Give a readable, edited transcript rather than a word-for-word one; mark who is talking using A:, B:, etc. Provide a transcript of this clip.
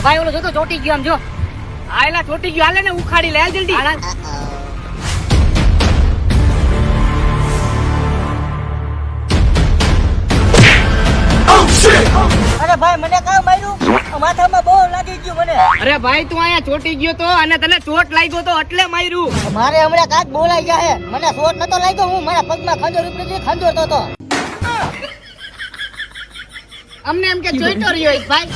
A: ભાઈ ઓલો જો તો ચોટી ગયો આમ જો.
B: આ એલા ચોટી ગયો, હાલે ને ઉખાડી લે હાલ જલ્દી.
A: અરે ભાઈ મને કામ માર્યું, માથામાં બહુ લાગી ગયું મને.
B: અરે ભાઈ તું અહીંયા ચોટી ગયો તો અને તને ચોટ લાગ્યો તો એટલે માર્યું.
A: મારે હમણાં કાંઈક બોલાઈ ગયા હે. મને શોટ નતો લાગ્યો, હું મારા પગમાં ખંજર ઉપડી ખંજોરતો હતો.
B: અમને એમ કે ચોઈટો રહ્યો ભાઈ.